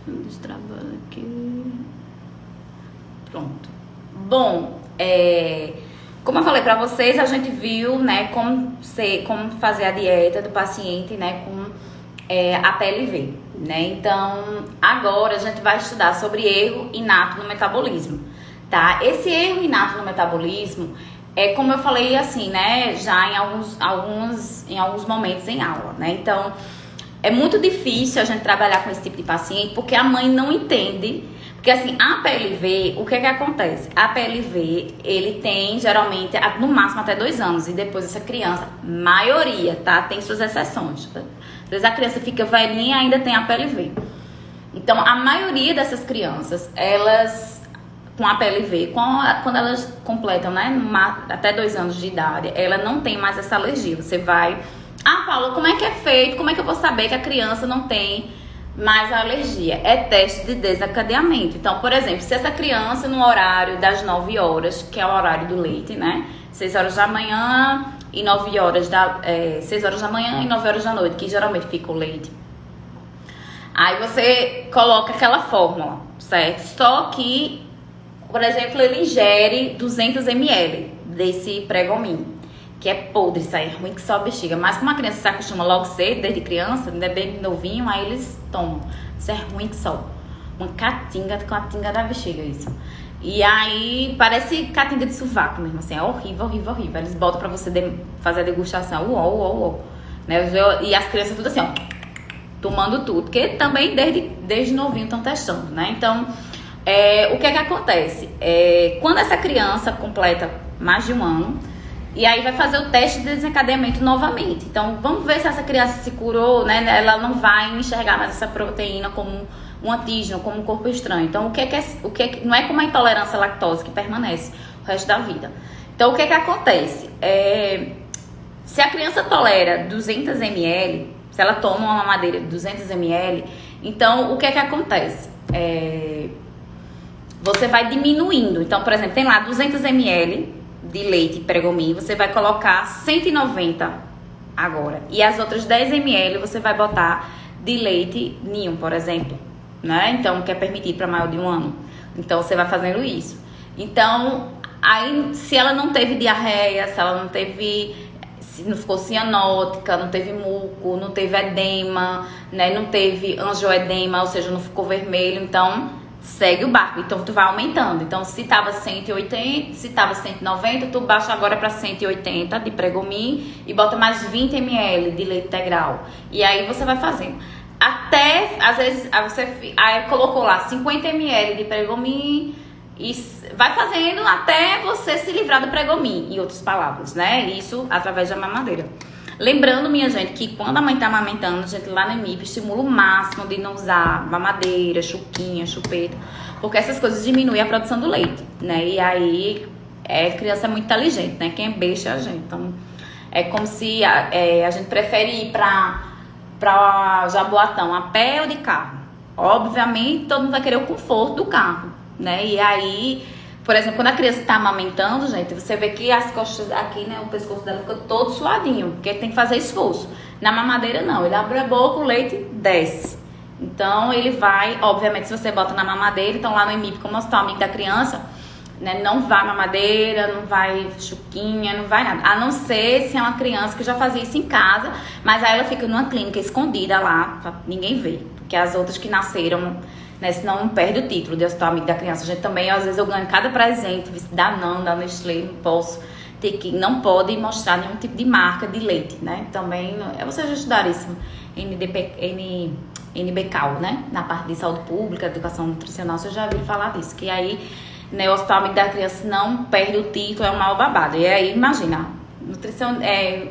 Destrava aqui. Pronto. Bom, como eu falei pra vocês, a gente viu, né, como fazer a dieta do paciente, né, com a PLV, né? Então, agora a gente vai estudar sobre erro inato no metabolismo, tá? Esse erro inato no metabolismo é como eu falei assim, né, já em alguns momentos em aula, né? Então, é muito difícil a gente trabalhar com esse tipo de paciente porque a mãe não entende. Porque assim, a PLV, o que é que acontece? A PLV, ele tem geralmente, no máximo até 2 anos. E depois essa criança, maioria, tá? Tem suas exceções. Tá? Às vezes a criança fica velhinha e ainda tem a PLV. Então, a maioria dessas crianças, elas, com a PLV, quando elas completam, né, até 2 anos de idade, ela não tem mais essa alergia. Você vai... Ah, Paula, como é que é feito? Como é que eu vou saber que a criança não tem mais a alergia? É teste de desencadeamento. Então, por exemplo, se essa criança no horário das 9 horas, que é o horário do leite, né? 6 horas da manhã e 9 horas 6 horas da manhã e 9 horas da noite, que geralmente fica o leite. Aí você coloca aquela fórmula, certo? Só que, por exemplo, ele ingere 200 ml desse Pregomin, que é podre, isso aí é ruim que só a bexiga. Mas como a criança se acostuma logo cedo, desde criança, ainda é bem novinho, aí eles tomam. Isso é ruim que só. Uma catinga com a tinga da bexiga, isso. E aí parece catinga de sovaco mesmo, assim, é horrível, horrível, horrível. Eles botam pra você fazer a degustação, né? E as crianças tudo assim, ó, tomando tudo, porque também desde novinho estão testando, né? Então, o que é que acontece? Quando essa criança completa mais de 1 ano, e aí vai fazer o teste de desencadeamento novamente. Então, vamos ver se essa criança se curou, né? Ela não vai enxergar mais essa proteína como um antígeno, como um corpo estranho. Então, não é como a intolerância à lactose que permanece o resto da vida. Então, o que é que acontece? Se a criança tolera 200 ml, se ela toma uma mamadeira de 200 ml, então, o que é que acontece? Você vai diminuindo. Então, por exemplo, tem lá 200 ml de leite Pregomin, você vai colocar 190 agora. E as outras 10 ml você vai botar de leite ninho, por exemplo, né? Então, que é permitido para maior de 1 ano. Então, você vai fazendo isso. Então, aí, se ela não teve diarreia, se ela não ficou cianótica, não teve muco, não teve edema, né? Não teve angioedema, ou seja, não ficou vermelho, então segue o barco. Então tu vai aumentando. Então se tava 180, se tava 190, tu baixa agora para 180 de Pregomin e bota mais 20 ml de leite integral. E aí você vai fazendo. Até, às vezes, aí colocou lá 50 ml de Pregomin e vai fazendo até você se livrar do Pregomin, em outras palavras, né? Isso através da mamadeira. Lembrando, minha gente, que quando a mãe tá amamentando, a gente lá no EMIP estimula o máximo de não usar mamadeira, chuquinha, chupeta, porque essas coisas diminuem a produção do leite, né? E aí, criança é muito inteligente, né? Quem é besta é a gente. Então, é como se a gente prefere ir pra Jaboatão a pé ou de carro. Obviamente, todo mundo vai querer o conforto do carro, né? E aí, por exemplo, quando a criança tá amamentando, gente, você vê que as costas aqui, né, o pescoço dela fica todo suadinho, porque tem que fazer esforço. Na mamadeira, não. Ele abre a boca, o leite desce. Então, ele vai, obviamente, se você bota na mamadeira, então lá no EMIP, como hospital amigo da criança, né, não vai mamadeira, não vai chuquinha, não vai nada. A não ser se é uma criança que já fazia isso em casa, mas aí ela fica numa clínica escondida lá, pra ninguém ver. Porque as outras que nasceram, né, senão não perde o título de hospital amigo da criança. A gente também, às vezes eu ganho cada presente, dá Nestlé, não posso não pode mostrar nenhum tipo de marca de leite, né? Também, vocês já estudaram isso, NBCAL, né? Na parte de saúde pública, educação nutricional, vocês já viram falar disso, que aí, né, o hospital amigo da criança não perde o título, é um mal babado. E aí, imagina,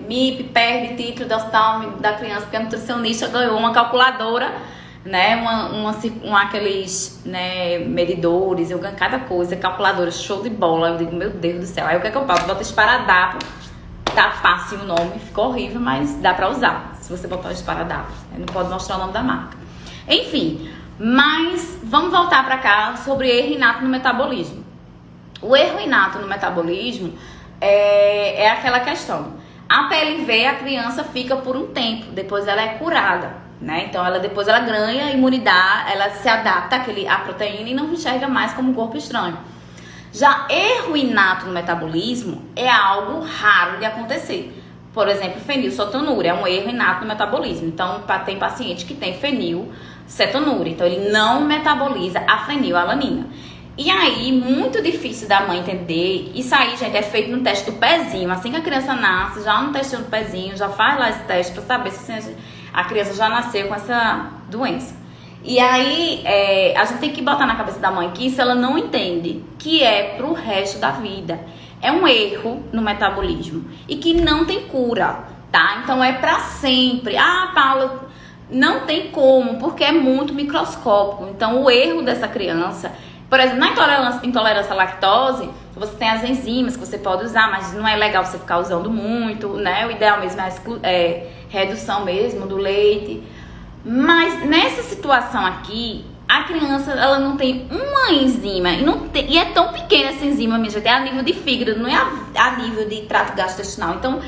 MIP perde título do hospital amigo da criança, porque a nutricionista ganhou uma calculadora, né, aqueles, né, medidores, eu ganho cada coisa, calculadora, show de bola. Eu digo, meu Deus do céu. Aí o que é que eu faço? Bota esparadrapo, tá fácil o nome, ficou horrível, mas dá pra usar, se você botar o esparadrapo. Não pode mostrar o nome da marca. Enfim, mas vamos voltar pra cá sobre erro inato no metabolismo. O erro inato no metabolismo é aquela questão. A PLV, a criança fica por um tempo, depois ela é curada, né? Então depois ela ganha imunidade, ela se adapta à proteína e não enxerga mais como um corpo estranho. Já erro inato no metabolismo é algo raro de acontecer. Por exemplo, fenilcetonúria é um erro inato no metabolismo. Então, tem paciente que tem fenilcetonúria. Então, ele não metaboliza a fenilalanina. E aí, muito difícil da mãe entender. Isso aí, gente, é feito no teste do pezinho. Assim que a criança nasce, já no teste do pezinho, já faz lá esse teste para saber se a criança já nasceu com essa doença. E aí, a gente tem que botar na cabeça da mãe que isso ela não entende, que é pro resto da vida. É um erro no metabolismo e que não tem cura, tá? Então é pra sempre. Ah, Paula, não tem como, porque é muito microscópico. Então o erro dessa criança, por exemplo, na intolerância à lactose, você tem as enzimas que você pode usar, mas não é legal você ficar usando muito, né? O ideal mesmo é redução mesmo do leite. Mas nessa situação aqui, a criança, ela não tem uma enzima e é tão pequena essa enzima, minha gente, é a nível de fígado, não é a nível de trato gastrointestinal. Então,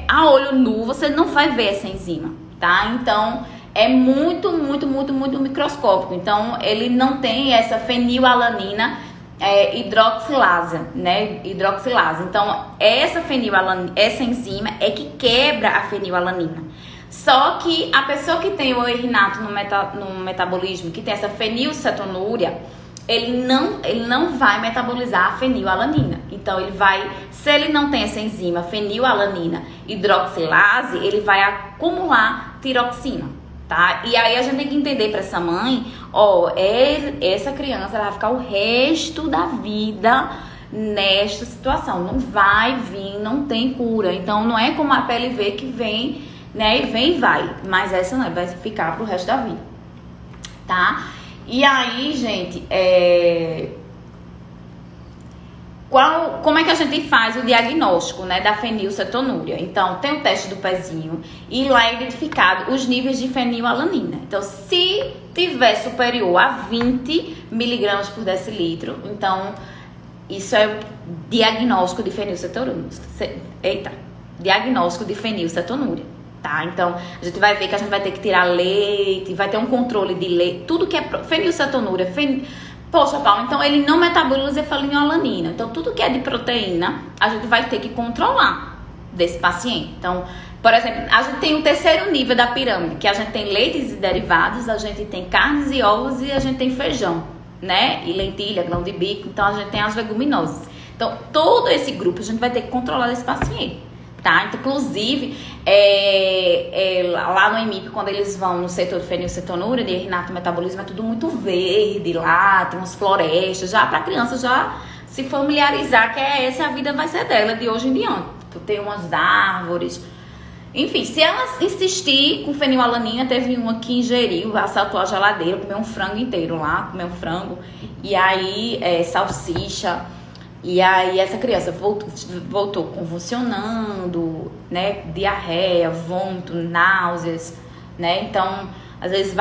a olho nu, você não vai ver essa enzima, tá? Então, é muito, muito, muito, muito microscópico. Então, ele não tem essa fenilalanina hidroxilase, né? Hidroxilase. Então, essa enzima é que quebra a fenilalanina. Só que a pessoa que tem o erro inato no metabolismo, que tem essa fenilcetonúria, ele não vai metabolizar a fenilalanina. Então, se ele não tem essa enzima fenilalanina hidroxilase, ele vai acumular tiroxina, tá? E aí a gente tem que entender para essa mãe, essa criança ela vai ficar o resto da vida nesta situação. Não vai vir, não tem cura. Então, não é como a PLV que vem, né, e vem e vai, mas essa não, vai ficar pro resto da vida, tá? E aí, gente, como é que a gente faz o diagnóstico, né, da fenilcetonúria? Então, tem o teste do pezinho e lá é identificado os níveis de fenilalanina. Então, se tiver superior a 20 miligramas por decilitro, então, isso é o diagnóstico de fenilcetonúria. Diagnóstico de fenilcetonúria. Tá? Então, a gente vai ver que a gente vai ter que tirar leite, vai ter um controle de leite, tudo que é fenilcetonúria. Poxa, Paulo, então ele não metaboliza fenilalanina. Então, tudo que é de proteína, a gente vai ter que controlar desse paciente. Então, por exemplo, a gente tem o terceiro nível da pirâmide, que a gente tem leites e derivados, a gente tem carnes e ovos e a gente tem feijão, né? E lentilha, grão de bico, então a gente tem as leguminosas. Então, todo esse grupo a gente vai ter que controlar desse paciente. Tá? Então, inclusive, lá no EMIP, quando eles vão no setor de fenilcetonúria, de erro metabolismo, é tudo muito verde lá, tem umas florestas, já pra criança já se familiarizar que essa a vida vai ser dela de hoje em diante. Tem umas árvores, enfim, se ela insistir com fenilalanina, teve uma que ingeriu, assaltou a geladeira, comeu um frango inteiro lá, e aí salsicha. E aí essa criança voltou convulsionando, né, diarreia, vômito, náuseas, né, então às vezes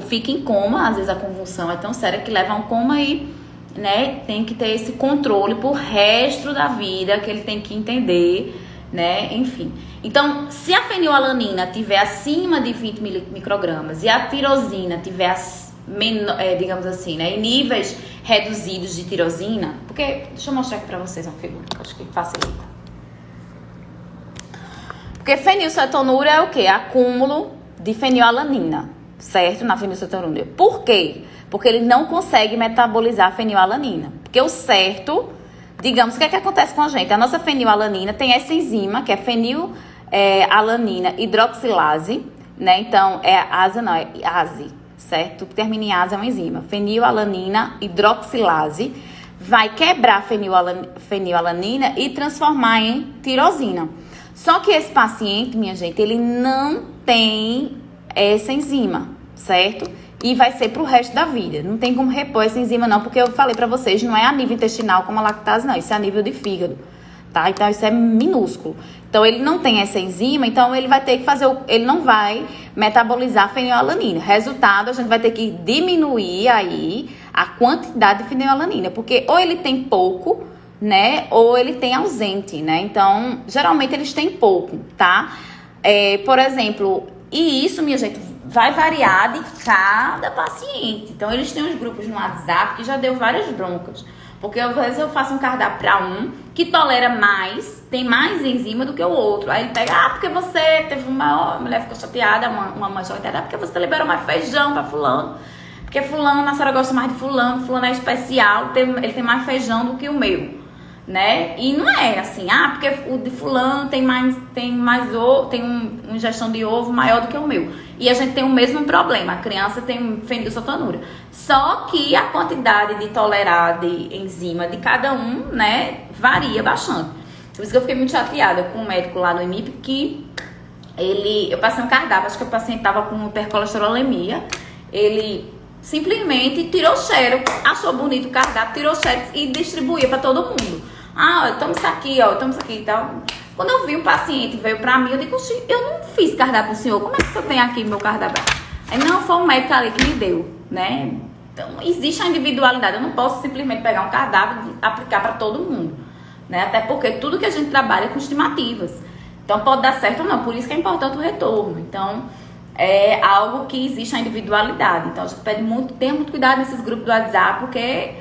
fica em coma, às vezes a convulsão é tão séria que leva a um coma e, né, tem que ter esse controle pro resto da vida, que ele tem que entender, né, enfim. Então, se a fenilalanina tiver acima de 20 microgramas e a tirosina tiver digamos assim, né, em níveis reduzidos de tirosina, porque, deixa eu mostrar aqui pra vocês uma figura, que eu acho que facilita. Porque fenilcetonúria é o quê? Acúmulo de fenilalanina, certo? Na fenilcetonúria. Por quê? Porque ele não consegue metabolizar a fenilalanina. Porque o certo, digamos, o que é que acontece com a gente? A nossa fenilalanina tem essa enzima, que é fenilalanina hidroxilase, né? Então, é ASE, certo? Que termina em ase é uma enzima. Fenilalanina hidroxilase vai quebrar a fenilalanina e transformar em tirosina. Só que esse paciente, minha gente, ele não tem essa enzima, certo? E vai ser pro resto da vida. Não tem como repor essa enzima não, porque eu falei pra vocês, não é a nível intestinal como a lactase não, isso é a nível de fígado, tá? Então isso é minúsculo. Então ele não tem essa enzima, então ele vai ter que ele não vai metabolizar a fenilalanina. Resultado, a gente vai ter que diminuir aí a quantidade de fenilalanina, porque ou ele tem pouco, né, ou ele tem ausente, né? Então, geralmente eles têm pouco, tá? Por exemplo, e isso, minha gente, vai variar de cada paciente. Então, eles têm uns grupos no WhatsApp que já deu várias broncas. Porque às vezes eu faço um cardápio para um que tolera mais, tem mais enzima do que o outro. Aí ele pega, porque você teve uma mulher ficou chateada, uma mãe chateada, porque você liberou mais feijão para fulano. Porque fulano, a senhora gosta mais de fulano, fulano é especial, ele tem mais feijão do que o meu, né? E não é assim, porque o de fulano tem uma ingestão de ovo maior do que o meu. E a gente tem o mesmo problema, a criança tem fenilcetonúria. Só que a quantidade de tolerar de enzima de cada um, né, varia bastante. Por isso que eu fiquei muito chateada com o médico lá no IMIP, que eu passei um cardápio, acho que o paciente tava com hipercolesterolemia, ele simplesmente tirou xerox, achou bonito o cardápio, tirou xerox e distribuía para todo mundo. Toma isso aqui, toma isso aqui e tal. Quando eu vi um paciente veio pra mim, eu digo, eu não fiz cardápio pro senhor, como é que você tem aqui meu cardápio? Aí, não, foi um médico ali que me deu, né? Então, existe a individualidade, eu não posso simplesmente pegar um cardápio e aplicar para todo mundo, né? Até porque tudo que a gente trabalha é com estimativas. Então, pode dar certo ou não, por isso que é importante o retorno. Então, é algo que existe a individualidade. Então, a gente tenha muito cuidado nesses grupos do WhatsApp, porque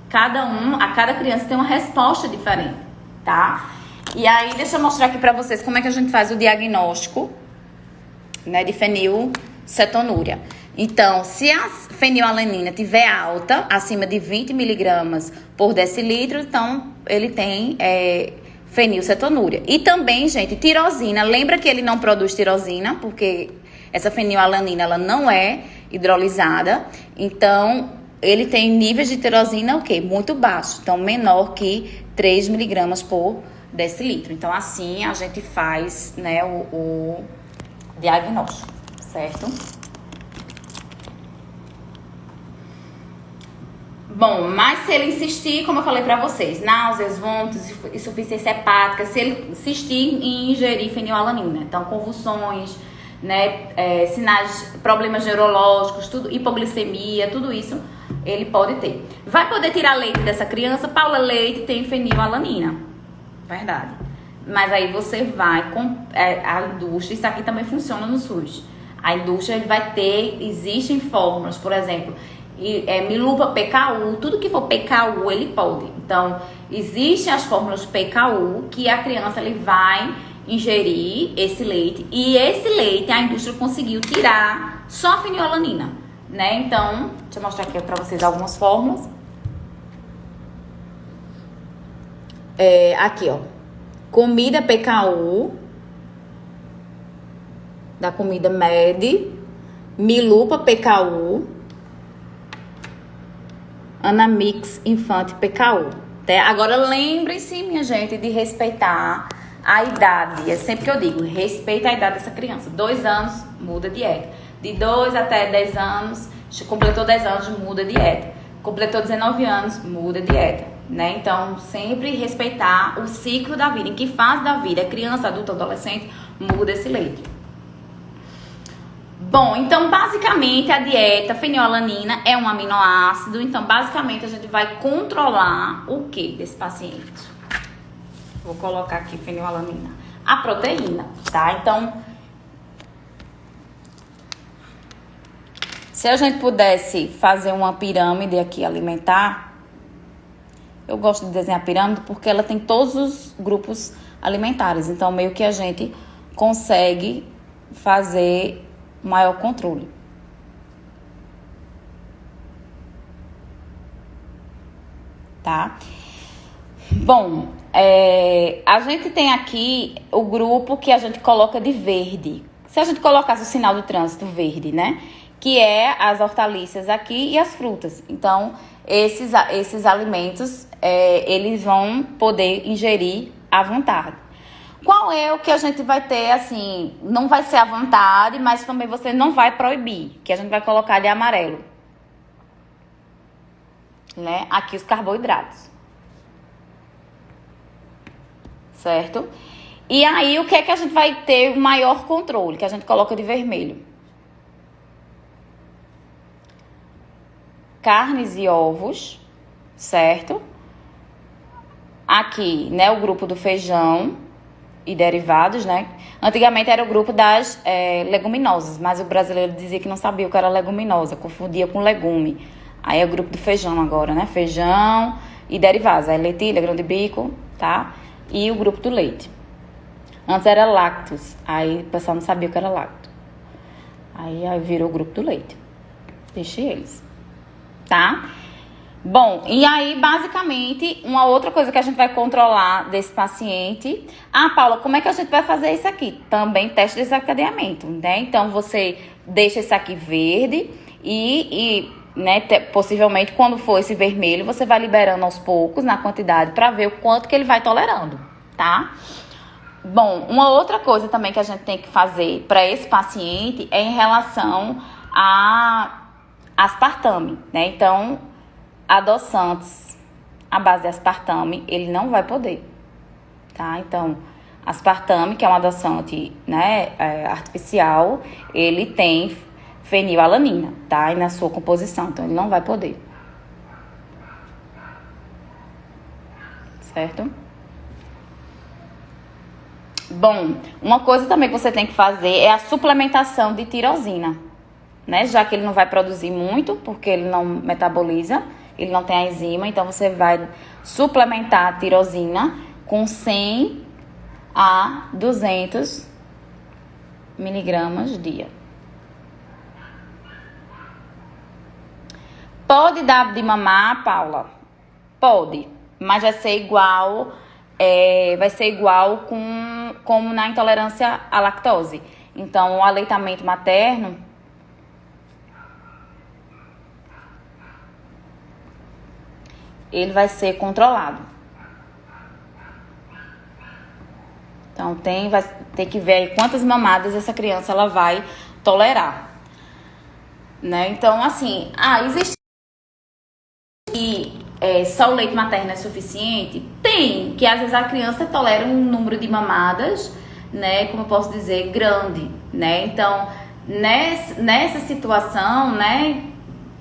cada criança tem uma resposta diferente, tá? E aí, deixa eu mostrar aqui pra vocês como é que a gente faz o diagnóstico, né, de fenilcetonúria. Então, se a fenilalanina tiver alta, acima de 20 miligramas por decilitro, então ele tem fenilcetonúria. E também, gente, tirosina. Lembra que ele não produz tirosina, porque essa fenilalanina, ela não é hidrolisada. Então, ele tem níveis de tirosina, o quê? Muito baixo. Então, menor que 3 miligramas por decilitro. Então, assim, a gente faz, né, o diagnóstico, certo? Bom, mas se ele insistir, como eu falei pra vocês, náuseas, vômitos, insuficiência hepática, se ele insistir em ingerir fenilalanina, então convulsões, né, sinais, problemas neurológicos, tudo, hipoglicemia, tudo isso ele pode ter. Vai poder tirar leite dessa criança? Paula, leite tem fenilalanina, verdade. Mas aí você vai com a indústria, isso aqui também funciona no SUS. A indústria ele vai ter, existem fórmulas, por exemplo, Milupa PKU, tudo que for PKU ele pode. Então, existem as fórmulas PKU que a criança ele vai ingerir esse leite. E esse leite a indústria conseguiu tirar só a fenilalanina, né? Então, deixa eu mostrar aqui pra vocês algumas fórmulas. Aqui, ó. Comida PKU, da comida MED, Milupa PKU, Anamix Infante PKU. Agora lembrem-se, minha gente, de respeitar a idade. É sempre que eu digo, respeita a idade dessa criança. 2 anos, muda a dieta. De 2 até 10 anos, completou 10 anos, muda a dieta. Completou 19 anos, muda a dieta, né? Então, sempre respeitar o ciclo da vida. Em que fase da vida, criança, adulto, adolescente, muda esse leite. Bom, então basicamente a dieta fenilalanina é um aminoácido. Então basicamente a gente vai controlar o que desse paciente? Vou colocar aqui fenilalanina. A proteína, tá? Então, se a gente pudesse fazer uma pirâmide aqui alimentar, eu gosto de desenhar a pirâmide porque ela tem todos os grupos alimentares. Então meio que a gente consegue fazer maior controle. Tá? Bom, a gente tem aqui o grupo que a gente coloca de verde. Se a gente colocasse o sinal do trânsito verde, né? Que é as hortaliças aqui e as frutas. Então, esses alimentos, eles vão poder ingerir à vontade. Qual é o que a gente vai ter, assim, não vai ser à vontade, mas também você não vai proibir, que a gente vai colocar de amarelo, né? Aqui os carboidratos, certo? E aí, o que é que a gente vai ter o maior controle, que a gente coloca de vermelho? Carnes e ovos, certo? Aqui, né, o grupo do feijão e derivados, né? Antigamente era o grupo das leguminosas, mas o brasileiro dizia que não sabia o que era leguminosa, confundia com legume. Aí é o grupo do feijão agora, né? Feijão e derivados. Aí lentilha, grão de bico, tá? E o grupo do leite. Antes era lácteos, aí o pessoal não sabia o que era lácteo. Aí virou o grupo do leite. Deixe eles, tá? Bom, e aí, basicamente, uma outra coisa que a gente vai controlar desse paciente... Ah, Paula, como é que a gente vai fazer isso aqui? Também teste de desencadeamento, né? Então, você deixa esse aqui verde né, possivelmente, quando for esse vermelho, você vai liberando aos poucos, na quantidade, para ver o quanto que ele vai tolerando, tá? Bom, uma outra coisa também que a gente tem que fazer para esse paciente é em relação a aspartame, né? Então... adoçantes à base de aspartame, ele não vai poder, tá? Então, aspartame, que é um adoçante, né, artificial, ele tem fenilalanina, tá? E na sua composição, então ele não vai poder. Certo? Bom, uma coisa também que você tem que fazer é a suplementação de tirosina, né? Já que ele não vai produzir muito, porque ele não metaboliza, ele não tem a enzima, então você vai suplementar a tirosina com 100 a 200 miligramas dia. Pode dar de mamar, Paula? Pode, mas vai ser igual como na intolerância à lactose. Então, o aleitamento materno ele vai ser controlado. Então, vai ter que ver aí quantas mamadas essa criança ela vai tolerar, né? Então, assim, existe só o leite materno é suficiente? Tem, que às vezes a criança tolera um número de mamadas, né, como eu posso dizer, grande, né? Então, nessa situação, né,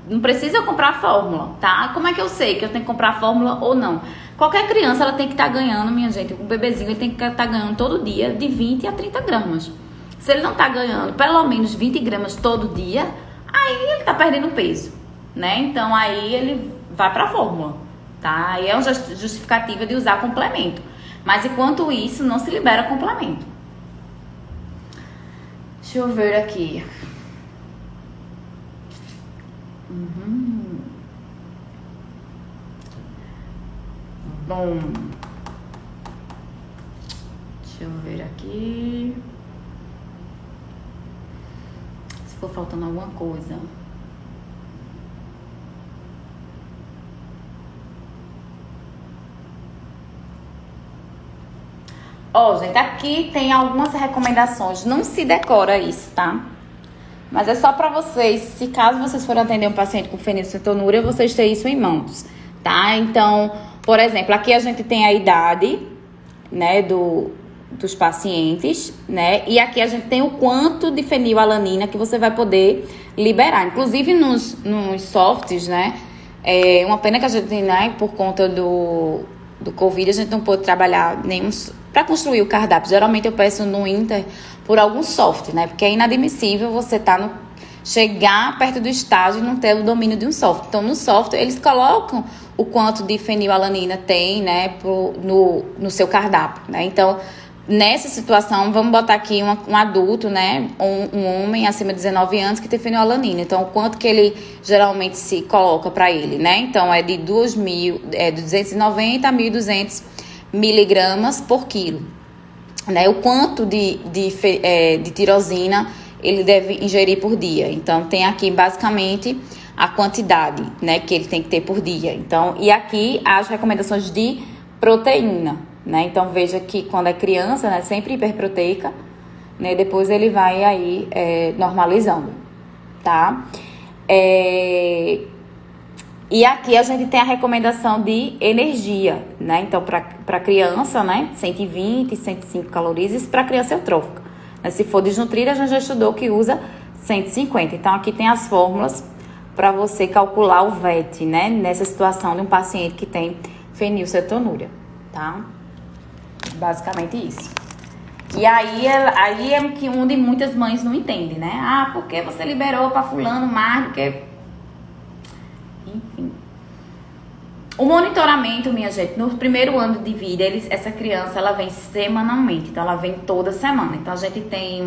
não precisa comprar a fórmula, tá? Como é que eu sei que eu tenho que comprar a fórmula ou não? Qualquer criança, ela tem que estar ganhando, minha gente, um bebezinho, ele tem que estar ganhando todo dia de 20 a 30 gramas. Se ele não tá ganhando pelo menos 20 gramas todo dia, aí ele tá perdendo peso, né? Então, aí ele vai pra fórmula, tá? Aí é uma justificativa de usar complemento. Mas, enquanto isso, não se libera complemento. Deixa eu ver aqui. Bom, deixa eu ver aqui. Se for faltando alguma coisa. Gente, aqui tem algumas recomendações. Não se decora isso, tá? Mas é só pra vocês, se caso vocês forem atender um paciente com fenilcetonúria, vocês terem isso em mãos, tá? Então, por exemplo, aqui a gente tem a idade, né, dos pacientes, né? E aqui a gente tem o quanto de fenilalanina que você vai poder liberar. Inclusive nos softs, né? É uma pena que a gente, né, por conta do Covid, a gente não pôde trabalhar nenhum para construir o cardápio. Geralmente eu peço no Inter por algum soft, né? Porque é inadmissível você chegar perto do estágio e não ter o domínio de um soft. Então, no soft, eles colocam o quanto de fenilalanina tem, né, no seu cardápio, né? Então, nessa situação, vamos botar aqui um adulto, né, um homem acima de 19 anos que tem fenilalanina. Então, o quanto que ele geralmente se coloca para ele, né? Então, é de 290 a 1.200 miligramas por quilo, né? O quanto de tirosina ele deve ingerir por dia. Então, tem aqui basicamente a quantidade, né, que ele tem que ter por dia. Então, e aqui as recomendações de proteína, né? Então, veja que quando é criança, né, sempre hiperproteica, né? Depois ele vai aí normalizando, tá? E aqui a gente tem a recomendação de energia, né? Então, para criança, né, 120, 105 calorias, isso para criança eutrófica. Se for desnutrida, a gente já estudou que usa 150. Então, aqui tem as fórmulas para você calcular o VET, né? Nessa situação de um paciente que tem fenilcetonúria, tá? Basicamente isso. E aí é que onde muitas mães não entendem, né? Ah, porque você liberou pra fulano mais do que... Enfim. O monitoramento, minha gente, no primeiro ano de vida, essa criança, ela vem semanalmente. Então, ela vem toda semana. Então, a gente tem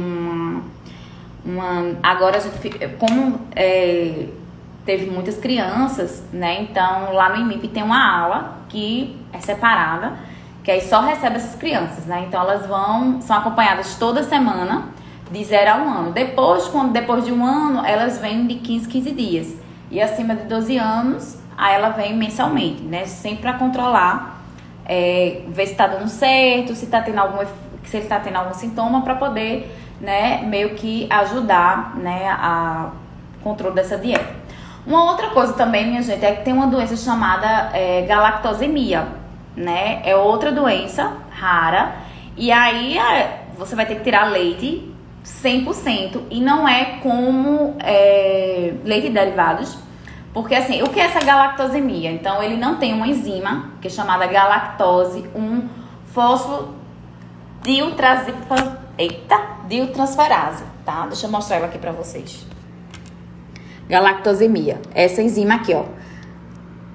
agora, a gente, como teve muitas crianças, né? Então, lá no IMIP tem uma ala que é separada, que aí só recebe essas crianças, né? Então, elas são acompanhadas toda semana, de 0 a 1 ano. Depois de um ano, elas vêm de 15 dias. E acima de 12 anos, aí ela vem mensalmente, né? Sempre para controlar, ver se tá dando certo, se ele tá tendo algum sintoma, para poder, né, meio que ajudar, né, a controle dessa dieta. Uma outra coisa também, minha gente, é que tem uma doença chamada galactosemia, né? É outra doença rara. E aí você vai ter que tirar leite 100%. E não é como leite e derivados. Porque assim, o que é essa galactosemia? Então, ele não tem uma enzima, que é chamada galactose 1-fosfodietiltransferase, tá? Deixa eu mostrar ela aqui pra vocês. Galactosemia. Essa enzima aqui, ó.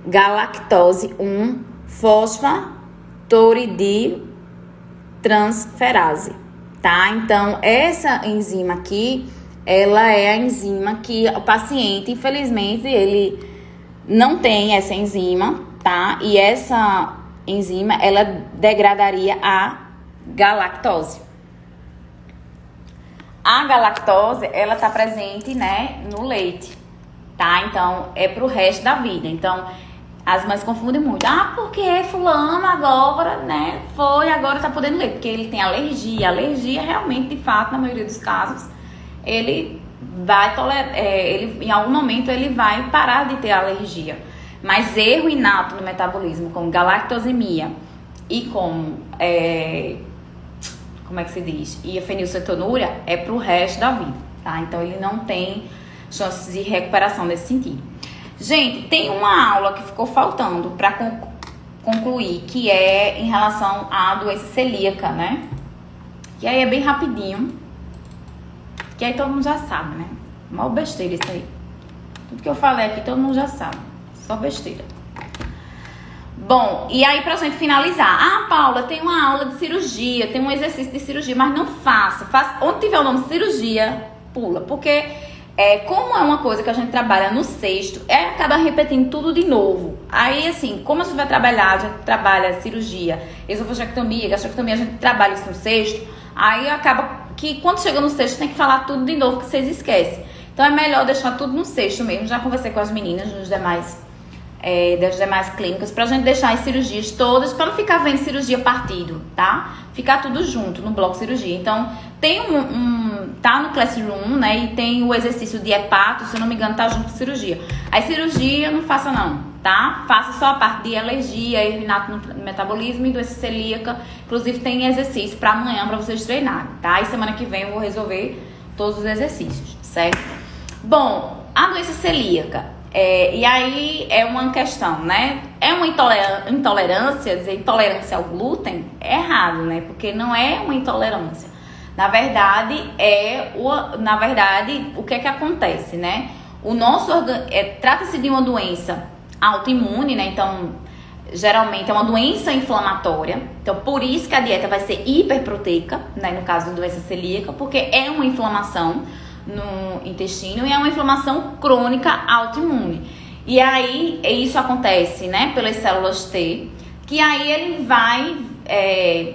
Galactose 1-fosfatidietiltransferase, tá? Então, essa enzima aqui, ela é a enzima que o paciente, infelizmente, ele não tem essa enzima, tá? E essa enzima, ela degradaria a galactose. A galactose, ela tá presente, né, no leite, tá? Então, é pro resto da vida. Então, as mães confundem muito. Ah, porque fulano agora, né, agora tá podendo leite. Porque ele tem alergia. Alergia, realmente, de fato, na maioria dos casos, ele vai tolerar, em algum momento ele vai parar de ter alergia. Mas erro inato no metabolismo, como galactosemia e como como é que se diz? E a fenilcetonúria é pro resto da vida, tá? Então ele não tem chances de recuperação nesse sentido. Gente, tem uma aula que ficou faltando para concluir, que é em relação à doença celíaca, né? Que aí é bem rapidinho. Que aí todo mundo já sabe, né? Mal besteira isso aí. Tudo que eu falei aqui, todo mundo já sabe. Só besteira. Bom, e aí pra gente finalizar. Ah, Paula, tem uma aula de cirurgia, tem um exercício de cirurgia, mas não faça. Onde tiver o nome cirurgia, pula. Porque como é uma coisa que a gente trabalha no sexto, acaba repetindo tudo de novo. Aí, assim, como a gente vai trabalhar, a gente trabalha cirurgia, esofagectomia, gastrectomia, a gente trabalha isso no sexto, aí acaba que quando chega no sexto tem que falar tudo de novo, que vocês esquecem. Então é melhor deixar tudo no sexto mesmo. Já conversei com as meninas das demais clínicas, pra gente deixar as cirurgias todas, pra não ficar vendo cirurgia partido, tá? Ficar tudo junto no bloco cirurgia. Então, tem tá no Classroom, né? E tem o exercício de hepato, se não me engano, tá junto com cirurgia. A cirurgia não faça não, tá? Faça só a parte de alergia, inato no metabolismo e doença celíaca. Inclusive, tem exercício pra amanhã pra vocês treinarem, tá? E semana que vem eu vou resolver todos os exercícios, certo? Bom, a doença celíaca. E aí é uma questão, né? É uma intolerância, dizer intolerância ao glúten é errado, né? Porque não é uma intolerância. Na verdade, o que é que acontece, né? O nosso trata-se de uma doença autoimune, né? Então, geralmente é uma doença inflamatória. Então, por isso que a dieta vai ser hiperproteica, né? No caso de doença celíaca, porque é uma inflamação no intestino e é uma inflamação crônica autoimune. E aí isso acontece, né, pelas células T, que aí ele vai,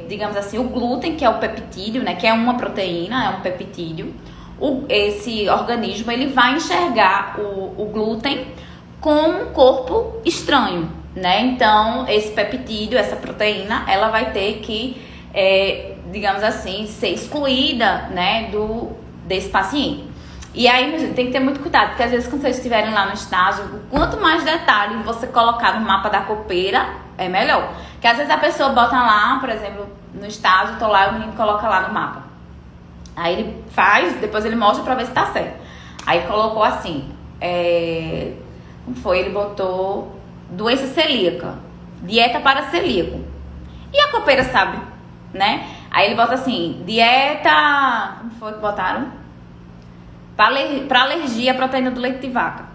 digamos assim, o glúten, que é o peptídeo, né, que é uma proteína, é um peptídeo, esse organismo ele vai enxergar o glúten como um corpo estranho, né? Então esse peptídeo, essa proteína, ela vai ter que, digamos assim, ser excluída, né, desse paciente. E aí tem que ter muito cuidado, porque às vezes quando vocês estiverem lá no estágio, quanto mais detalhe você colocar no mapa da copeira, é melhor. Porque às vezes a pessoa bota lá, por exemplo, no estágio, tô lá e o menino coloca lá no mapa. Aí ele faz, depois ele mostra pra ver se tá certo. Aí colocou assim, como foi? Ele botou doença celíaca, dieta para celíaco. E a copeira sabe, né? Aí ele bota assim, dieta... Como foi que botaram? Pra alergia à proteína do leite de vaca.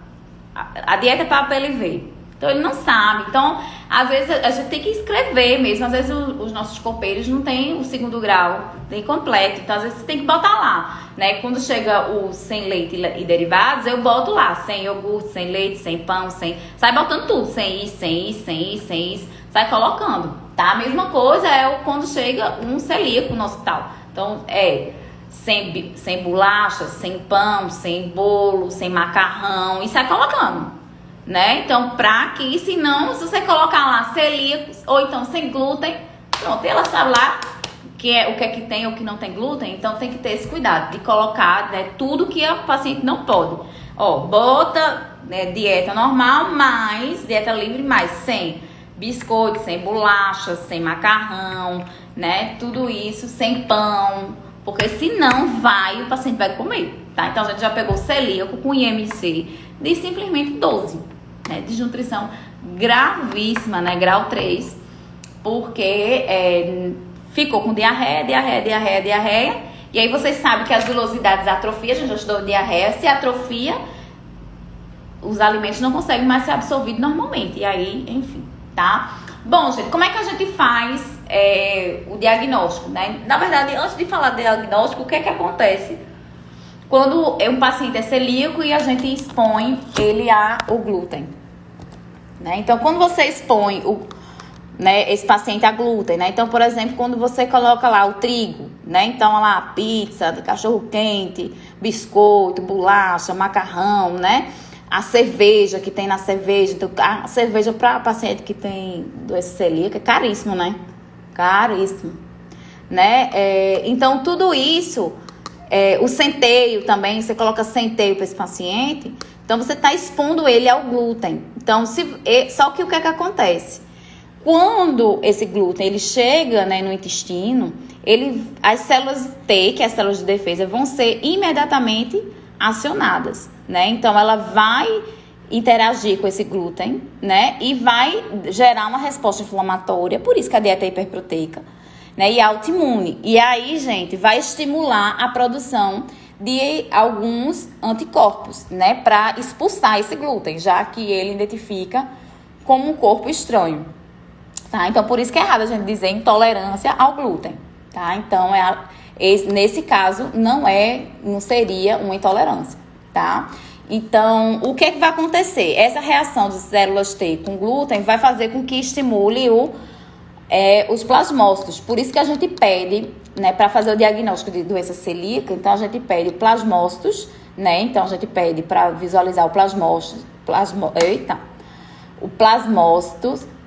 A dieta é para PLV. Então ele não sabe. Então, às vezes a gente tem que escrever mesmo. Às vezes os nossos copeiros não têm o 2º grau, tem completo. Então, às vezes você tem que botar lá, né? Quando chega o sem leite e derivados, eu boto lá, sem iogurte, sem leite, sem pão, sem... Sai botando tudo, sem isso, sem isso, sem isso, sem isso. Sai colocando, tá? A mesma coisa é quando chega um celíaco no hospital. Então, sem bolacha, sem pão, sem bolo, sem macarrão. E sai colocando. Né? Então, pra que, senão, se você colocar lá celíacos, ou então sem glúten, pronto, ela sabe lá o que é que tem ou que não tem glúten, então tem que ter esse cuidado de colocar, né, tudo que o paciente não pode. Ó, bota, né, dieta normal, mais dieta livre, mais sem biscoito, sem bolacha, sem macarrão, né, tudo isso, sem pão, porque senão o paciente vai comer, tá? Então, a gente já pegou celíaco com IMC de simplesmente 12. Né, desnutrição gravíssima, né, grau 3, porque ficou com diarreia, e aí vocês sabem que as vilosidades atrofiam, a gente já estudou diarreia, se atrofia, os alimentos não conseguem mais ser absorvidos normalmente, e aí, enfim, tá? Bom, gente, como é que a gente faz o diagnóstico, né? Na verdade, antes de falar de diagnóstico, o que é que acontece quando um paciente é celíaco e a gente expõe ele ao glúten, né? Então, quando você expõe esse paciente a glúten, né? Então, por exemplo, quando você coloca lá o trigo, né? Então, lá, pizza, cachorro-quente, biscoito, bolacha, macarrão, né? A cerveja que tem na cerveja. Então, a cerveja para paciente que tem doença celíaca é caríssimo, né? Caríssimo, né? Então, tudo isso... o centeio também, você coloca centeio para esse paciente, então você está expondo ele ao glúten. Então, só que o que é que acontece? Quando esse glúten ele chega, né, no intestino, as células T, que é as células de defesa, vão ser imediatamente acionadas, né? Então, ela vai interagir com esse glúten, né, e vai gerar uma resposta inflamatória, por isso que a dieta é hiperproteica, né, e autoimune. E aí, gente, vai estimular a produção de alguns anticorpos, né, para expulsar esse glúten, já que ele identifica como um corpo estranho, tá? Então, por isso que é errado a gente dizer intolerância ao glúten, tá? Então, nesse caso, não seria uma intolerância, tá? Então, o que é que vai acontecer? Essa reação de células T com glúten vai fazer com que estimule os plasmócitos. Por isso que a gente pede, né, para fazer o diagnóstico de doença celíaca, então a gente pede plasmócitos, né? Então a gente pede para visualizar o plasmócitos.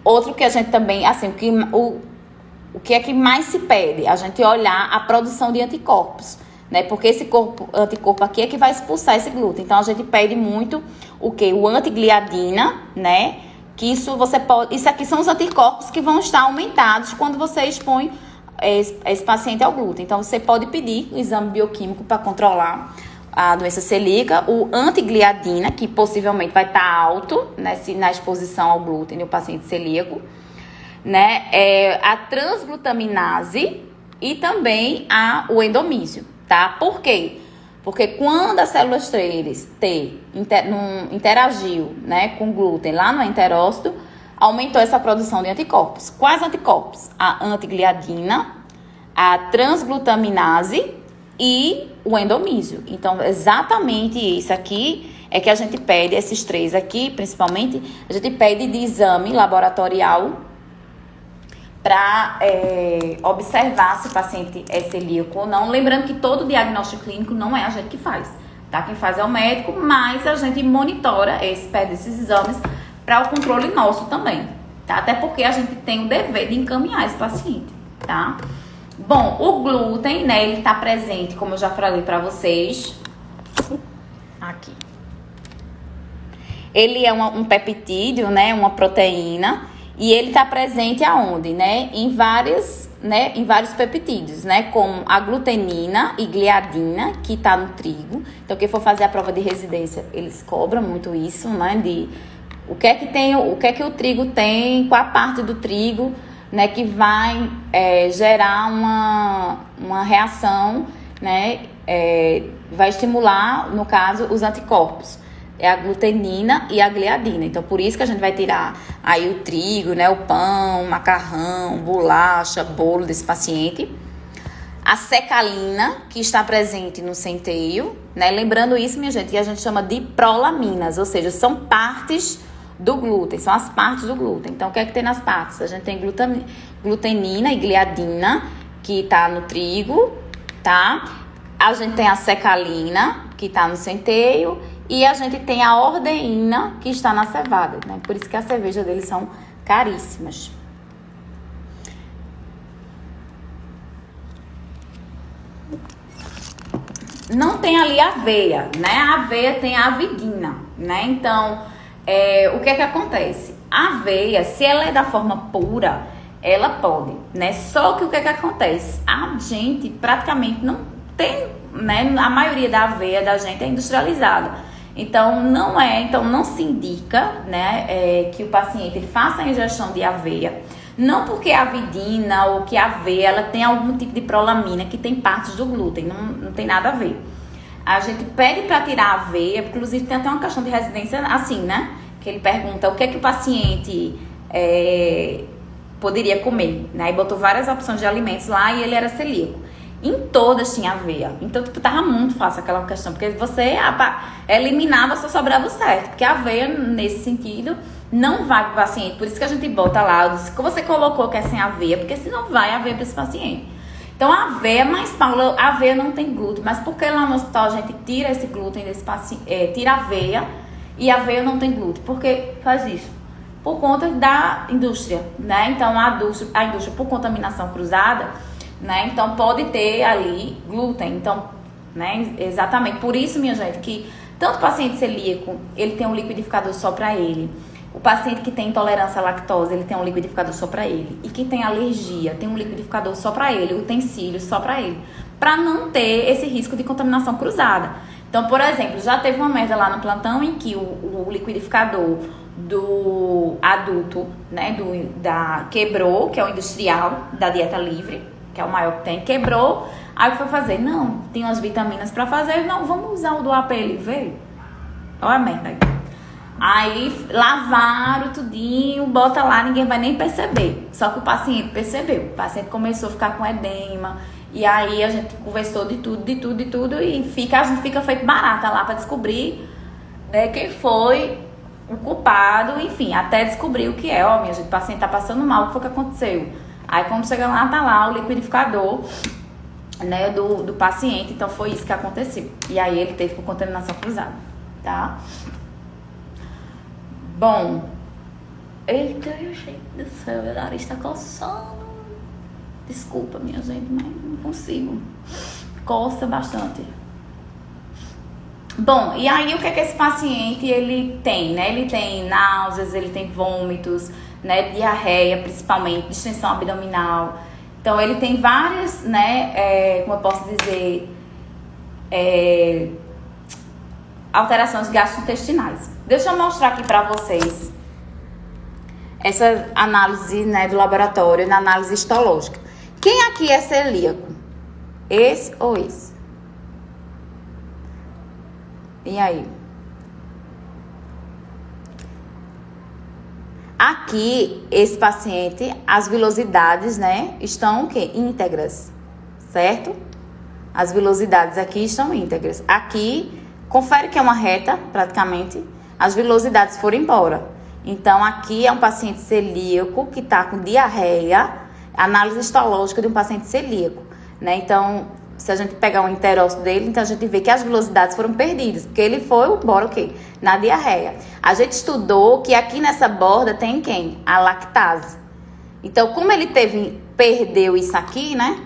Outro que a gente também, assim, o que é que mais se pede? A gente olhar a produção de anticorpos, né? Porque esse anticorpo aqui é que vai expulsar esse glúten. Então a gente pede muito o quê? O antigliadina, né? Que isso aqui são os anticorpos que vão estar aumentados quando você expõe esse paciente ao glúten. Então, você pode pedir o exame bioquímico para controlar a doença celíaca, o antigliadina, que possivelmente vai estar alto, né, na exposição ao glúten no paciente celíaco, né, a transglutaminase e também o endomísio, tá? Por quê? Porque quando as células T interagiu, né, com glúten lá no enterócito, aumentou essa produção de anticorpos. Quais anticorpos? A antigliadina, a transglutaminase e o endomísio. Então, exatamente isso aqui é que a gente pede, esses três aqui, principalmente, a gente pede de exame laboratorial para observar se o paciente é celíaco ou não. Lembrando que todo diagnóstico clínico não é a gente que faz, tá? Quem faz é o médico, mas a gente monitora, pede esses exames para o controle nosso também, tá? Até porque a gente tem o dever de encaminhar esse paciente, tá? Bom, o glúten, né, ele tá presente, como eu já falei para vocês, aqui. Ele é um peptídeo, né, uma proteína, e ele tá presente aonde, né? Em vários peptídeos, né? Como a glutenina e gliadina, que tá no trigo. Então, quem for fazer a prova de residência, eles cobram muito isso, né? O que é que o trigo tem, qual a parte do trigo né, que vai gerar uma reação, né, vai estimular, no caso, os anticorpos. É a glutenina e a gliadina. Então, por isso que a gente vai tirar aí o trigo, né, o pão, o macarrão, bolacha, bolo desse paciente. A secalina, que está presente no centeio, né? Lembrando isso, minha gente, que a gente chama de prolaminas, ou seja, são partes do glúten, são as partes do glúten. Então, o que é que tem nas partes? A gente tem glutenina e gliadina, que está no trigo, tá? A gente tem a secalina, que está no centeio, e a gente tem a ordeína, que está na cevada, né? Por isso que a cerveja deles são caríssimas. Não tem ali aveia, né? A aveia tem a avidina, né? Então, o que é que acontece? A aveia, se ela é da forma pura, ela pode, né? Só que o que é que acontece? A gente praticamente não tem, né? A maioria da aveia da gente é industrializada. Então, não se indica, né? Que o paciente faça a ingestão de aveia. Não porque a avidina ou que a aveia, ela tem algum tipo de prolamina que tem partes do glúten, não tem nada a ver. A gente pede para tirar a aveia, inclusive tem até uma questão de residência assim, né? Que ele pergunta o que é que o paciente poderia comer, né? E botou várias opções de alimentos lá e ele era celíaco. Em todas tinha aveia. Então, tava muito fácil aquela questão, porque você eliminava, só sobrava o certo. Porque a aveia, nesse sentido, não vai para o paciente. Por isso que a gente bota lá, você colocou que é sem aveia, porque senão vai aveia para esse paciente. Então, a aveia, mas Paula, a aveia não tem glúten. Mas por que lá no hospital a gente tira esse glúten desse paciente, tira a aveia e a aveia não tem glúten? Por que faz isso? Por conta da indústria, né? Então, a indústria por contaminação cruzada, né? Então, pode ter ali glúten. Então, né? Exatamente. Por isso, minha gente, que tanto o paciente celíaco, ele tem um liquidificador só para ele. O paciente que tem intolerância à lactose, ele tem um liquidificador só para ele. E quem tem alergia, tem um liquidificador só para ele, utensílio só para ele. Para não ter esse risco de contaminação cruzada. Então, por exemplo, já teve uma merda lá no plantão em que o liquidificador do adulto, né, quebrou, que é o industrial da dieta livre, que é o maior que tem, quebrou. Aí o que foi fazer? Não, tem umas vitaminas pra fazer. Não, vamos usar o do APLV. Olha a merda. Aí lavaram tudinho, bota lá, ninguém vai nem perceber. Só que o paciente percebeu. O paciente começou a ficar com edema. E aí a gente conversou de tudo. E a gente fica feito barata lá pra descobrir, né, quem foi o culpado. Enfim, até descobrir o que é. Ó, minha gente, o paciente tá passando mal, o que foi que aconteceu? Aí quando chega lá, tá lá o liquidificador, né, do paciente. Então foi isso que aconteceu. E aí ele teve com contaminação cruzada, tá? Bom. Eita, gente do céu, meu nariz tá coçando. Desculpa, minha gente, mas não consigo. Coça bastante. Bom, e aí o que é que esse paciente ele tem, né? Ele tem náuseas, ele tem vômitos, né, diarreia, principalmente, distensão abdominal. Então, ele tem várias, né, como eu posso dizer, alterações gastrointestinais. Deixa eu mostrar aqui pra vocês essa análise, né, do laboratório, na análise histológica. Quem aqui é celíaco? Esse ou esse? E aí? Aqui, esse paciente, as vilosidades, né, estão o quê? Íntegras, certo? As vilosidades aqui estão íntegras. Aqui, confere que é uma reta, praticamente, as vilosidades foram embora. Então, aqui é um paciente celíaco que está com diarreia, análise histológica de um paciente celíaco, né? Então, se a gente pegar um enterócito dele, então a gente vê que as velocidades foram perdidas, porque ele foi embora o quê? Na diarreia. A gente estudou que aqui nessa borda tem quem? A lactase. Então, como ele perdeu isso aqui, né?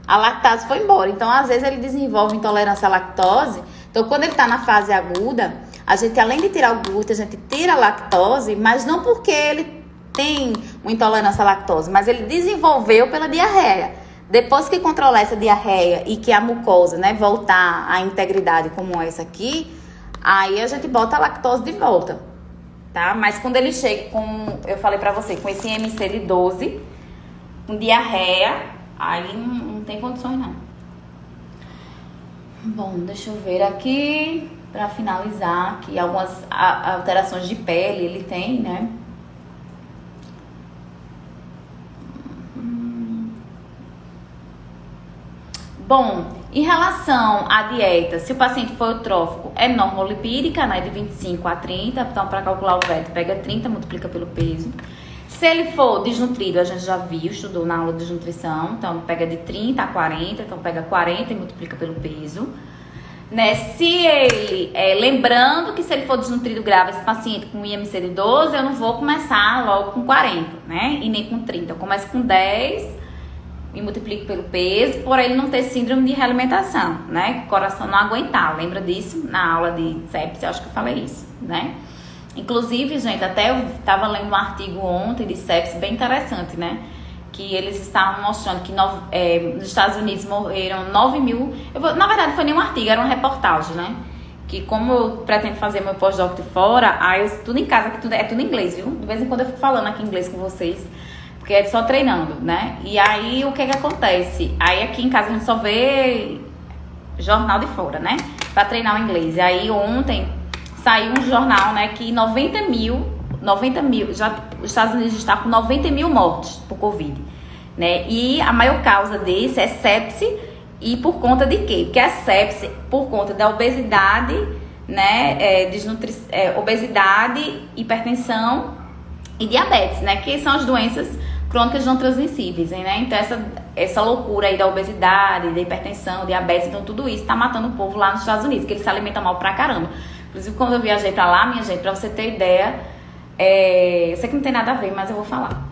A lactase foi embora. Então, às vezes ele desenvolve intolerância à lactose. Então, quando ele está na fase aguda, a gente, além de tirar o glúten, a gente tira a lactose, mas não porque ele tem uma intolerância à lactose, mas ele desenvolveu pela diarreia. Depois que controlar essa diarreia e que a mucosa, né, voltar à integridade como essa aqui, aí a gente bota a lactose de volta, tá? Mas quando ele chega com, eu falei pra você, com esse IMC de 12, com diarreia, aí não tem condições não. Bom, deixa eu ver aqui, pra finalizar, aqui algumas alterações de pele ele tem, né? Bom, em relação à dieta, se o paciente for eutrófico, é normolipídica, né, de 25 a 30, então para calcular o VET, pega 30, multiplica pelo peso. Se ele for desnutrido, a gente já viu, estudou na aula de desnutrição, então pega de 30 a 40, então pega 40 e multiplica pelo peso. Né? Se ele, lembrando que se ele for desnutrido grave, esse paciente com IMC de 12, eu não vou começar logo com 40, né, e nem com 30, eu começo com 10 e multiplico pelo peso, por ele não ter síndrome de realimentação, né? O coração não aguentar, lembra disso? Na aula de sepsis, eu acho que eu falei isso, né? Inclusive, gente, até eu tava lendo um artigo ontem de sepsis bem interessante, né? Que eles estavam mostrando que nos Estados Unidos morreram 9 mil... na verdade, não foi nem um artigo, era uma reportagem, né? Que como eu pretendo fazer meu pós-doc de fora, aí tudo em casa, que é tudo em inglês, viu? De vez em quando eu fico falando aqui inglês com vocês, porque é só treinando, né? E aí, o que acontece? Aí, aqui em casa, a gente só vê jornal de fora, né? Pra treinar o inglês. E aí, ontem, saiu um jornal, né? Que 90 mil, já, os Estados Unidos está com 90 mil mortes por Covid, né? E a maior causa desse é sepse. E por conta de quê? Porque a sepse, por conta da obesidade, né? Obesidade, hipertensão e diabetes, né? Que são as doenças crônicas não transmissíveis, né? Então essa loucura aí da obesidade, da hipertensão, diabetes, então tudo isso tá matando o povo lá nos Estados Unidos, que eles se alimentam mal pra caramba. Inclusive quando eu viajei pra lá, minha gente, pra você ter ideia, eu sei que não tem nada a ver, mas eu vou falar.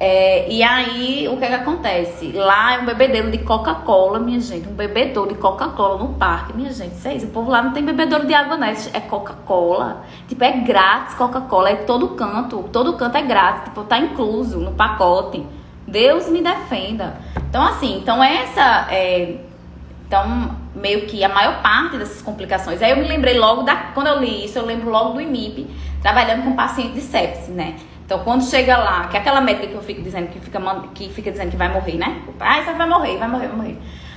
E aí, o que acontece? Lá é um bebedouro de Coca-Cola, minha gente. Um bebedouro de Coca-Cola no parque, minha gente. Isso é isso. O povo lá não tem bebedouro de água, né? É Coca-Cola. Tipo, é grátis Coca-Cola. É todo canto. Todo canto é grátis. Tipo, tá incluso no pacote. Deus me defenda. Então, assim, então, meio que a maior parte dessas complicações. Aí eu me lembrei logo quando eu li isso, eu lembro logo do IMIP, trabalhando com paciente de sepsis, né? Então, quando chega lá, que é aquela médica que eu fico dizendo, que fica dizendo que vai morrer, né? Ah, isso vai morrer.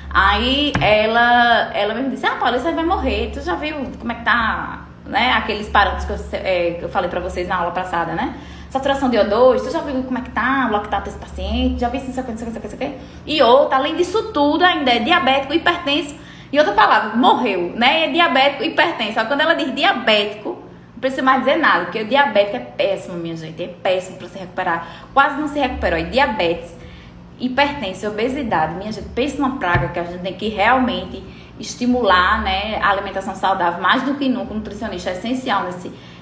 Aí, ela mesmo disse, Paula, isso aí vai morrer. Tu já viu como é que tá, né? Aqueles parâmetros que eu falei pra vocês na aula passada, né? Saturação de O2, tu já viu como é que tá o lactato desse paciente? Já viu isso, não sei o que. E outra, além disso tudo, ainda é diabético, hipertenso. E outra palavra, morreu, né? É diabético, hipertenso. Só quando ela diz diabético, não precisa mais dizer nada, porque o diabetes é péssimo, minha gente. É péssimo pra se recuperar. Quase não se recupera. E diabetes, hipertensão, obesidade, minha gente, pensa numa praga que a gente tem que realmente estimular, né, a alimentação saudável. Mais do que nunca, o nutricionista é essencial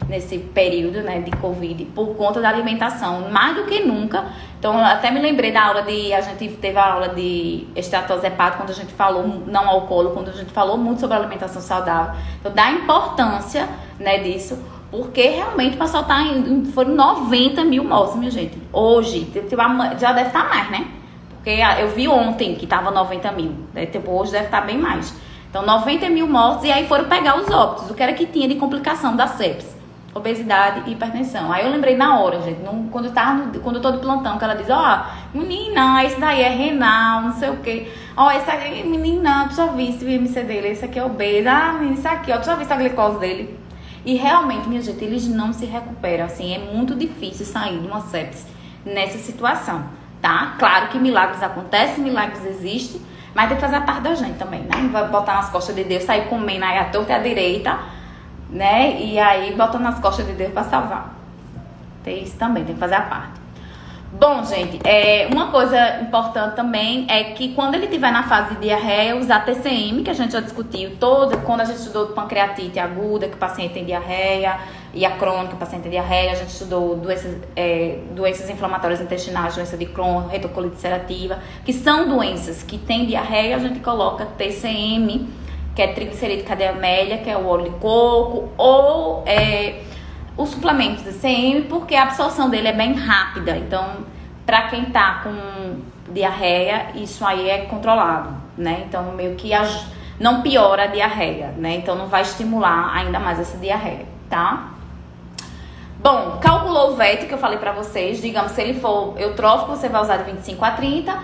nesse período, né, de Covid, por conta da alimentação. Mais do que nunca. Então, até me lembrei da aula a gente teve a aula de esteatose hepática, quando a gente falou, não alcoólico, quando a gente falou muito sobre a alimentação saudável. Então, dá importância, né, disso, porque realmente o pessoal foram 90 mil mortes, minha gente. Hoje, já deve estar mais, né? Porque eu vi ontem que estava 90 mil, né? Tipo, hoje deve estar bem mais. Então, 90 mil mortes, e aí foram pegar os óbitos, o que era que tinha de complicação da sepsis. Obesidade e hipertensão. Aí eu lembrei na hora, gente, quando eu tô de plantão, que ela diz, menina, esse daí é renal, não sei o quê. Esse aqui, menina, tu já viste o IMC dele, esse aqui é obeso. Menina, isso aqui, tu já viste a glicose dele? E realmente, minha gente, eles não se recuperam, assim, é muito difícil sair de uma sepsis nessa situação, tá? Claro que milagres acontecem, milagres existem, mas tem que fazer a parte da gente também, né? Não vai botar nas costas de Deus, sair comendo aí a torta e a direita, né? E aí botando nas costas de Deus pra salvar. Tem isso também, tem que fazer a parte. Bom, gente, uma coisa importante também é que quando ele estiver na fase de diarreia, usar TCM, que a gente já discutiu quando a gente estudou pancreatite aguda, que o paciente tem diarreia, e a crônica, que o paciente tem diarreia, a gente estudou doenças inflamatórias intestinais, doença de Crohn, retocolite ulcerativa, que são doenças que têm diarreia, a gente coloca TCM, que é triglicerídeo cadeia média, que é o óleo de coco, ou o suplemento de CM, porque a absorção dele é bem rápida. Então, para quem tá com diarreia, isso aí é controlado, né? Então, meio que não piora a diarreia, né? Então, não vai estimular ainda mais essa diarreia, tá? Bom, calculou o VET que eu falei pra vocês. Digamos, se ele for eutrófico, você vai usar de 25 a 30.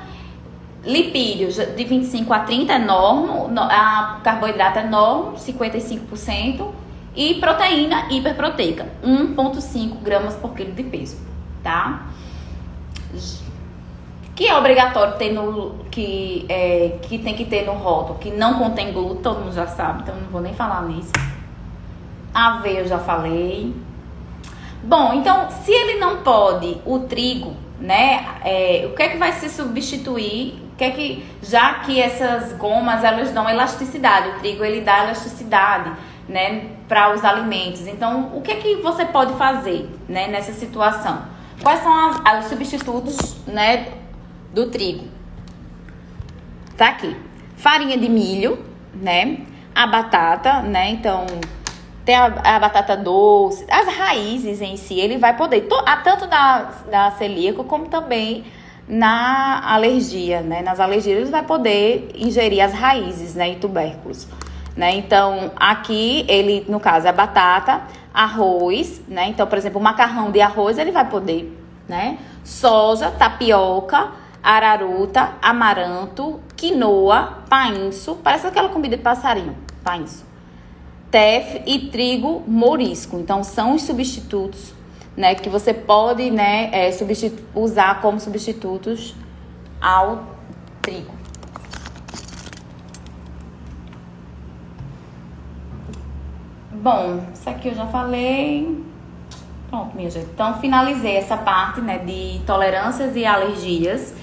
Lipídios de 25 a 30 é normo. A carboidrato é normo, 55%. E proteína hiperproteica, 1,5 gramas por quilo de peso, tá? Que é obrigatório ter que tem que ter no rótulo, que não contém glúten, todo mundo já sabe, então não vou nem falar nisso. Aveia eu já falei. Bom, então, se ele não pode, o trigo, né, o que é que vai se substituir? Já que essas gomas, elas dão elasticidade, o trigo, ele dá elasticidade, né, para os alimentos. Então, o que é que você pode fazer, né, nessa situação? Quais são os substitutos, né, do trigo? Tá aqui. Farinha de milho, né, a batata, né, então... Tem a batata doce, as raízes em si, ele vai poder, tanto da celíaco como também na alergia, né? Nas alergias ele vai poder ingerir as raízes, né? E tubérculos, né? Então, aqui ele, no caso, a batata, arroz, né? Então, por exemplo, o macarrão de arroz ele vai poder, né? Soja, tapioca, araruta, amaranto, quinoa, painço, parece aquela comida de passarinho, painço. Teff e trigo mourisco. Então, são os substitutos, né, que você pode, né, usar como substitutos ao trigo. Bom, isso aqui eu já falei. Pronto, minha gente. Então, finalizei essa parte, né, de intolerâncias e alergias.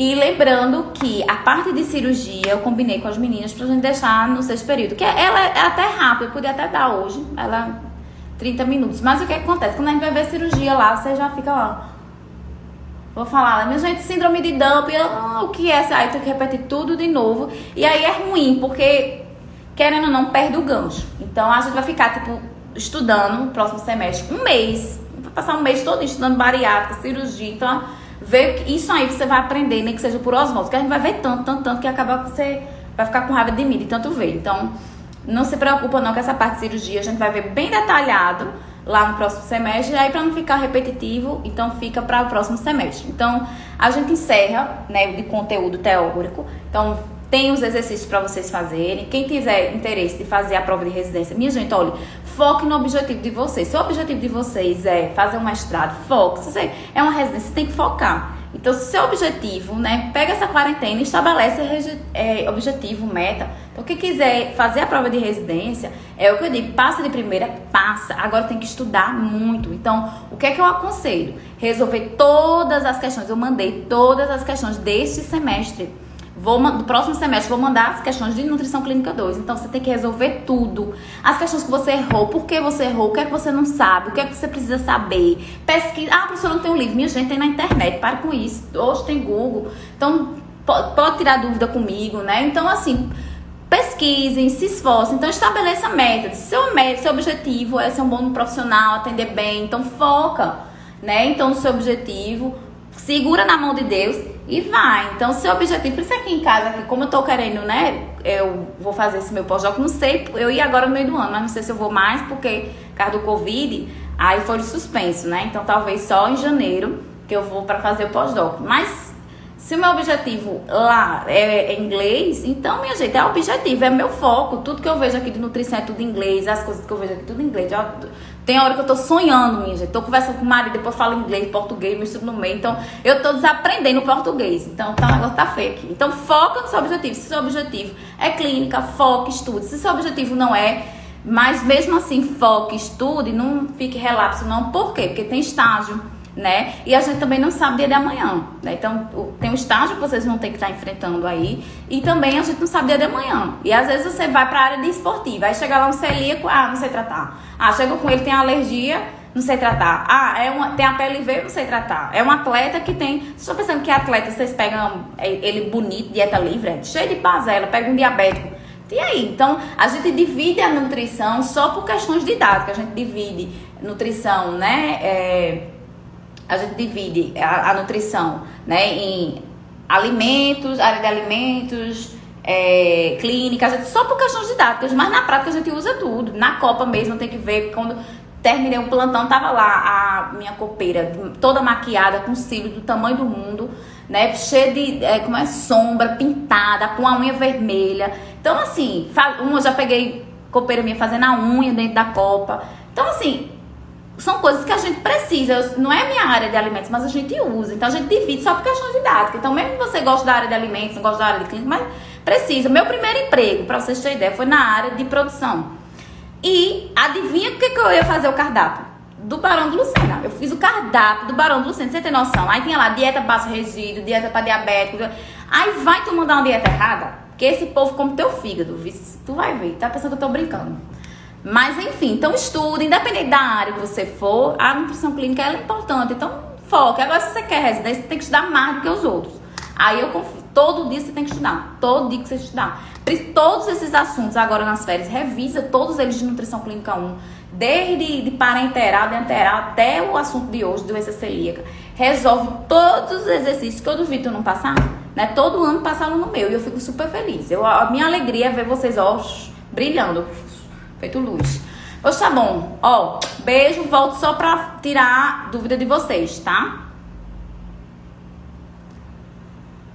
E lembrando que a parte de cirurgia eu combinei com as meninas pra gente deixar no sexto período. Que ela é até rápida, eu podia até dar hoje. Ela 30 minutos. Mas o que acontece? Quando a gente vai ver cirurgia lá, você já fica lá. Vou falar, minha gente, síndrome de Dumpy, o que é? Aí tem que repetir tudo de novo. E aí é ruim, porque querendo ou não, perde o gancho. Então a gente vai ficar, tipo, estudando no próximo semestre um mês. Vai passar um mês todo estudando bariátrica, cirurgia. Então, ver isso aí você vai aprender, nem que seja por osmose. Porque a gente vai ver tanto, que acaba que você vai ficar com raiva de mim, de tanto ver. Então, não se preocupa não com essa parte de cirurgia. A gente vai ver bem detalhado lá no próximo semestre. E aí, para não ficar repetitivo, então fica para o próximo semestre. Então, a gente encerra, né, de conteúdo teórico. Então, tem os exercícios para vocês fazerem. Quem tiver interesse de fazer a prova de residência, minha gente, olha, foque no objetivo de vocês. Se o objetivo de vocês é fazer um mestrado, foque. Se você é uma residência, você tem que focar. Então, se seu objetivo, né, pega essa quarentena e estabelece objetivo, meta. Então, quem quiser fazer a prova de residência, é o que eu digo, passa de primeira, passa. Agora tem que estudar muito. Então, o que é que eu aconselho? Resolver todas as questões. Eu mandei todas as questões deste semestre. Do próximo semestre vou mandar as questões de nutrição clínica 2. Então você tem que resolver tudo. As questões que você errou, por que você errou, o que é que você não sabe, o que é que você precisa saber. Pesquisa. Ah, professora, não tem um livro. Minha gente, tem na internet, pare com isso. Hoje tem Google. Então pode tirar dúvida comigo, né? Então assim, pesquisem, se esforcem. Então estabeleça metas. Seu objetivo é ser um bom profissional, atender bem. Então foca, né? Então no seu objetivo, segura na mão de Deus e vai. Então, seu objetivo, por isso aqui em casa, aqui, como eu tô querendo, né, eu vou fazer esse meu pós-doc, não sei, eu ia agora no meio do ano, mas não sei se eu vou mais, porque, por causa do Covid, aí foi suspenso, né, então talvez só em janeiro que eu vou pra fazer o pós-doc. Mas, se o meu objetivo lá é inglês, então, minha gente, é o objetivo, é meu foco, tudo que eu vejo aqui de nutrição é tudo em inglês, as coisas que eu vejo aqui tudo em inglês. Tem hora que eu tô sonhando, minha gente, tô conversando com o marido, depois falo inglês, português, misturo no meio, então eu tô desaprendendo o português, então o negócio tá feio aqui. Então foca no seu objetivo, se seu objetivo é clínica, foque, estude, se seu objetivo não é, mas mesmo assim foque, estude, não fique relapso não, por quê? Porque tem estágio, né? E a gente também não sabe o dia de amanhã, né? Então, tem um estágio que vocês vão ter que estar enfrentando aí, e também a gente não sabe o dia de amanhã. E às vezes você vai para a área de esportiva, aí chega lá um celíaco, não sei tratar. Chega com ele, tem alergia, não sei tratar. Tem a PLV, não sei tratar. É um atleta que tem... Vocês estão pensando que atleta, vocês pegam ele bonito, dieta livre, cheio de bazela, pega um diabético. E aí? Então, a gente divide a nutrição só por questões didáticas. A gente divide nutrição, né? A gente divide a nutrição, né, em alimentos, área de alimentos, clínica, só por questões didáticas, mas na prática a gente usa tudo. Na Copa mesmo tem que ver quando terminei o plantão, tava lá a minha copeira toda maquiada, com cílio do tamanho do mundo, né? Cheia de sombra, pintada, com a unha vermelha. Então, assim, eu já peguei copeira minha fazendo a unha dentro da copa. Então, assim, são coisas que a gente precisa. Não é a minha área de alimentos, mas a gente usa. Então, a gente divide só por questão didática. Então, mesmo que você gosta da área de alimentos, não gosta da área de clínica, mas precisa. Meu primeiro emprego, pra vocês terem ideia, foi na área de produção. E adivinha o que eu ia fazer o cardápio? Do Barão de Lucena. Eu fiz o cardápio do Barão de Lucena, você tem noção. Aí tinha lá dieta baixo resíduo, dieta pra diabético. Aí vai tu mandar uma dieta errada, que esse povo come teu fígado. Tu vai ver, tá pensando que eu tô brincando. Mas enfim, então estuda, independente da área que você for, a nutrição clínica ela é importante. Então foca. Agora se você quer residência, você tem que estudar mais do que os outros. Aí eu confio, todo dia você tem que estudar. Todo dia que você estudar. Todos esses assuntos agora nas férias, revisa todos eles de nutrição clínica 1. Desde de parenteral, de enteral, até o assunto de hoje, doença celíaca. Resolve todos os exercícios que eu duvido tu não passar, né? Todo ano passa aluno meu e eu fico super feliz. A minha alegria é ver vocês, ó, brilhando, feito luz. Pois tá bom, ó, beijo, volto só pra tirar dúvida de vocês, tá?